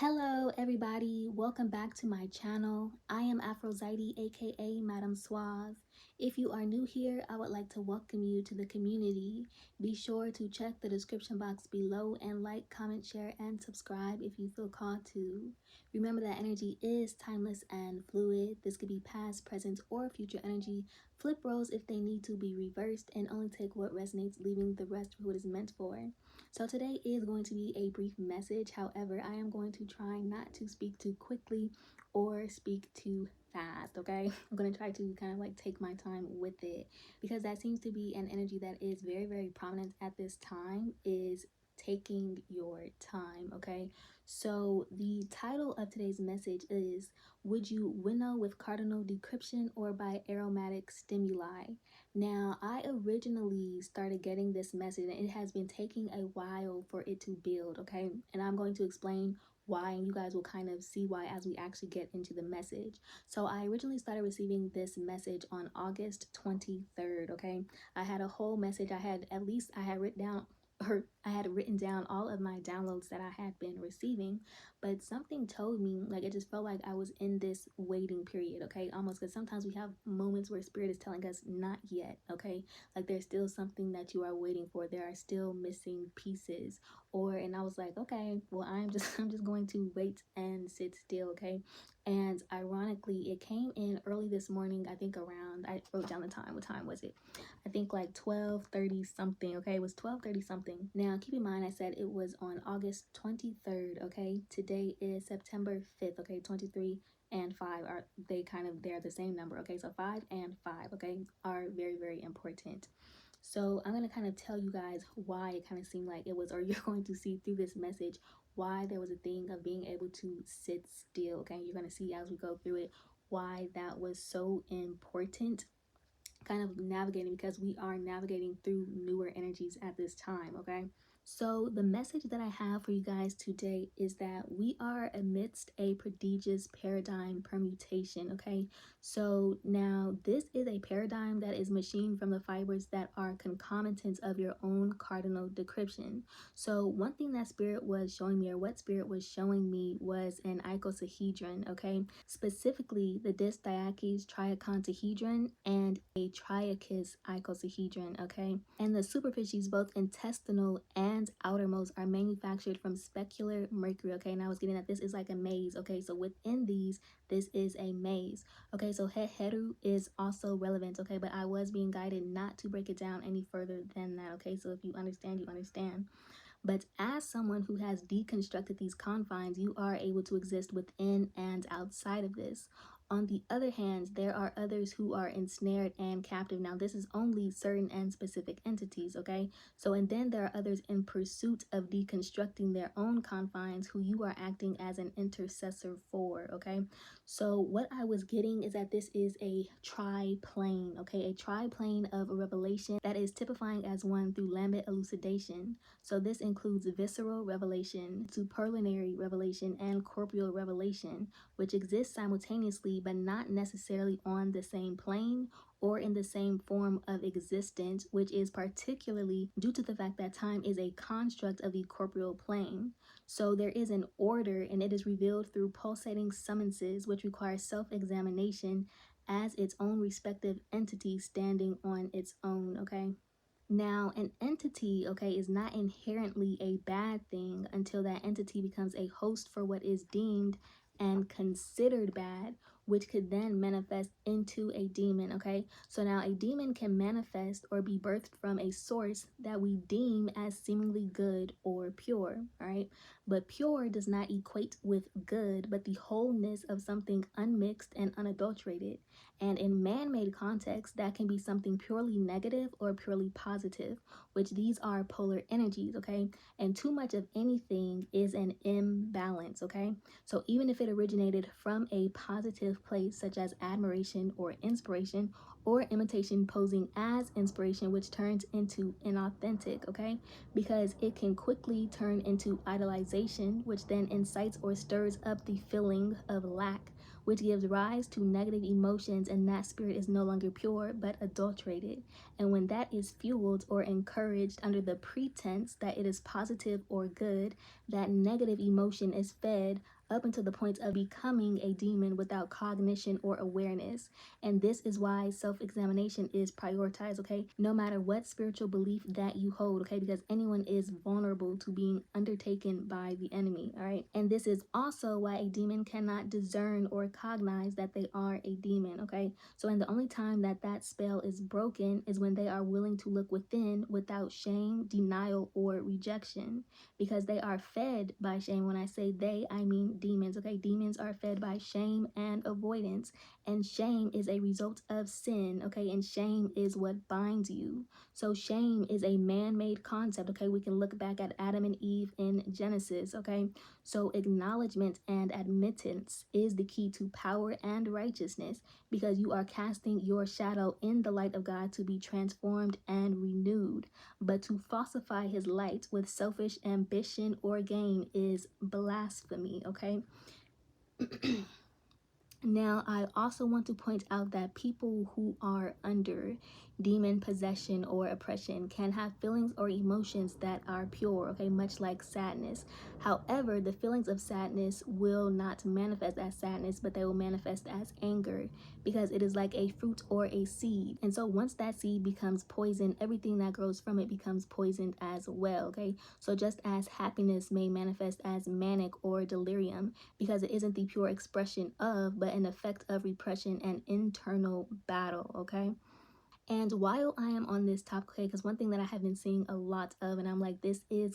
Hello everybody, welcome back to my channel. I am Aphrodite, aka Madam Suave. If you are new here, I would like to welcome you to the community. Be sure to check the description box below and like, comment, share, and subscribe if you feel called to. Remember that energy is timeless and fluid. This could be past, present, or future energy. Flip roles if they need to be reversed and only take what resonates, leaving the rest for what is meant for. So today is going to be a brief message. However, I am going to try not to speak too quickly or speak too fast, okay? I'm going to try to kind of like take my time with it because that seems to be an energy that is very, very prominent at this time, is taking your time, okay? So the title of today's message is, would you winnow with Cardinal Decryption or by Aromatic Stimuli? Now, I originally started getting this message and it has been taking a while for it to build, okay? And I'm going to explain why, and you guys will kind of see why as we actually get into the message. So I originally started receiving this message on August 23rd, okay? I had a whole message. I had written down all of my downloads that I had been receiving, but something told me, like, it just felt like I was in this waiting period, okay? Almost, because sometimes we have moments where spirit is telling us not yet, okay? Like there's still something that you are waiting for. There are still missing pieces. And I was like, okay, well, I'm just going to wait and sit still, okay? And ironically, it came in early this morning. I think around, I wrote down the time. What time was it? I think like 12:30 something, okay? It was 12:30 something. Now, keep in mind, I said it was on August 23rd, okay? Today is September 5th, okay? 23 and 5 are, they're the same number, okay? So 5 and 5, okay, are very, very important. So I'm going to kind of tell you guys why it kind of seemed like it was, or you're going to see through this message why there was a thing of being able to sit still, okay? You're going to see as we go through it why that was so important, kind of navigating, because we are navigating through newer energies at this time, okay? So the message that I have for you guys today is that we are amidst a prodigious paradigm permutation, okay? So now this is a paradigm that is machined from the fibers that are concomitants of your own cardinal decryption. So one thing that spirit was showing me, or what spirit was showing me, was an icosahedron, okay? Specifically the dysdiaches triacontahedron and a triachus icosahedron, okay? And the superficies, both intestinal and outermost, are manufactured from specular mercury, okay? And I was getting that this is like a maze, okay? So within these, this is a maze, okay? So heru is also relevant, okay? But I was being guided not to break it down any further than that, okay? So if you understand, you understand. But as someone who has deconstructed these confines, you are able to exist within and outside of this. On the other hand, there are others who are ensnared and captive. Now, this is only certain and specific entities, okay? So, and then there are others in pursuit of deconstructing their own confines who you are acting as an intercessor for, okay? So, what I was getting is that this is a triplane, okay? A triplane of a revelation that is typifying as one through lambent elucidation. So this includes visceral revelation, superluminary revelation, and corporeal revelation, which exist simultaneously but not necessarily on the same plane or in the same form of existence, which is particularly due to the fact that time is a construct of the corporeal plane. So there is an order, and it is revealed through pulsating summonses, which require self-examination as its own respective entity standing on its own, okay? Now, an entity, okay, is not inherently a bad thing until that entity becomes a host for what is deemed and considered bad, which could then manifest into a demon, okay? So now a demon can manifest or be birthed from a source that we deem as seemingly good or pure, all right? But pure does not equate with good, but the wholeness of something unmixed and unadulterated. And in man-made contexts, that can be something purely negative or purely positive, which these are polar energies, okay? And too much of anything is an imbalance, okay? So even if it originated from a positive negative place, such as admiration or inspiration, or imitation posing as inspiration, which turns into inauthentic, okay? Because it can quickly turn into idolization, which then incites or stirs up the feeling of lack, which gives rise to negative emotions, and that spirit is no longer pure but adulterated. And when that is fueled or encouraged under the pretense that it is positive or good, that negative emotion is fed up until the point of becoming a demon without cognition or awareness. And this is why self-examination is prioritized, okay? No matter what spiritual belief that you hold, okay? Because anyone is vulnerable to being undertaken by the enemy, all right? And this is also why a demon cannot discern or cognize that they are a demon, okay? So, and the only time that that spell is broken is when they are willing to look within without shame, denial, or rejection, because they are fed by shame. When I say they, I mean demons, okay? Demons are fed by shame and avoidance, and shame is a result of sin, okay? And shame is what binds you. So shame is a man-made concept, okay? We can look back at Adam and Eve in Genesis, okay? So acknowledgement and admittance is the key to power and righteousness, because you are casting your shadow in the light of God to be transformed and renewed. But to falsify his light with selfish ambition or gain is blasphemy, okay? Now, I also want to point out that people who are under demon possession or oppression can have feelings or emotions that are pure, okay, much like sadness. However, the feelings of sadness will not manifest as sadness, but they will manifest as anger, because it is like a fruit or a seed. And so once that seed becomes poison, everything that grows from it becomes poisoned as well, okay? So just as happiness may manifest as manic or delirium, because it isn't the pure expression of, but an effect of repression and internal battle, okay? And while I am on this topic, okay, because one thing that I have been seeing a lot of, and I'm like, this is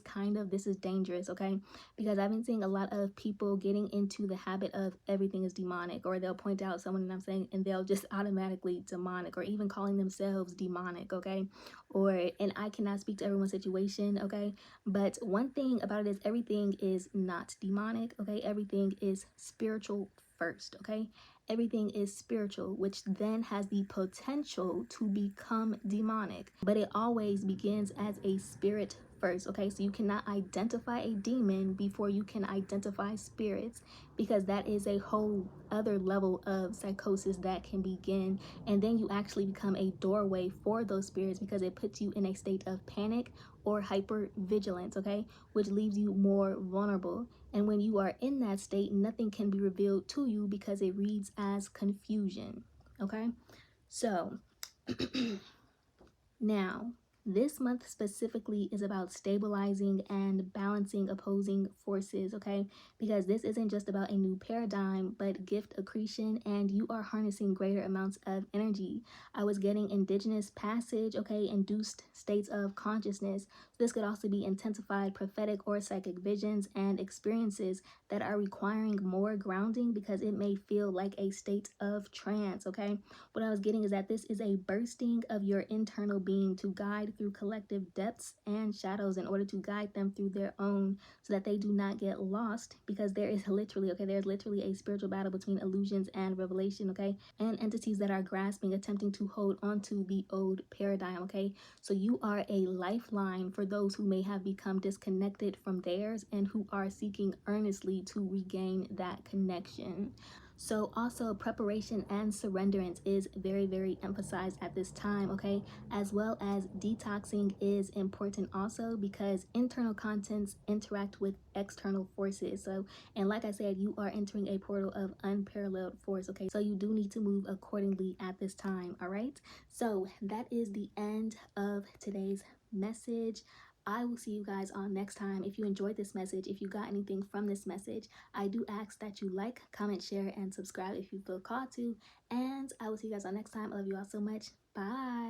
dangerous, okay? Because I've been seeing a lot of people getting into the habit of everything is demonic, or they'll point out someone, and I'm saying, and they'll just automatically demonic, or even calling themselves demonic, okay? And I cannot speak to everyone's situation, okay? But one thing about it is everything is not demonic, okay? Everything is spiritual first, okay? Everything is spiritual, which then has the potential to become demonic. But it always begins as a spirit first, okay? So you cannot identify a demon before you can identify spirits, because that is a whole other level of psychosis that can begin. And then you actually become a doorway for those spirits, because it puts you in a state of panic or hyper vigilance, okay? Which leaves you more vulnerable. And when you are in that state, nothing can be revealed to you because it reads as confusion, okay? So now, this month specifically is about stabilizing and balancing opposing forces, okay? Because this isn't just about a new paradigm, but gift accretion, and you are harnessing greater amounts of energy. I was getting indigenous passage, okay, induced states of consciousness. This could also be intensified prophetic or psychic visions and experiences that are requiring more grounding, because it may feel like a state of trance, okay? What I was getting is that this is a bursting of your internal being to guide through collective depths and shadows in order to guide them through their own, so that they do not get lost, because there's literally a spiritual battle between illusions and revelation, okay? And entities that are grasping, attempting to hold onto the old paradigm, okay? So you are a lifeline for those who may have become disconnected from theirs and who are seeking earnestly to regain that connection. So also preparation and surrenderance is very, very emphasized at this time, okay? As well as detoxing is important also, because internal contents interact with external forces. So, and like I said, you are entering a portal of unparalleled force, okay? So you do need to move accordingly at this time, all right? So that is the end of today's message. I will see you guys on next time. If you enjoyed this message, if you got anything from this message, I do ask that you like, comment, share, and subscribe if you feel called to. And I will see you guys on next time. I love you all so much. Bye.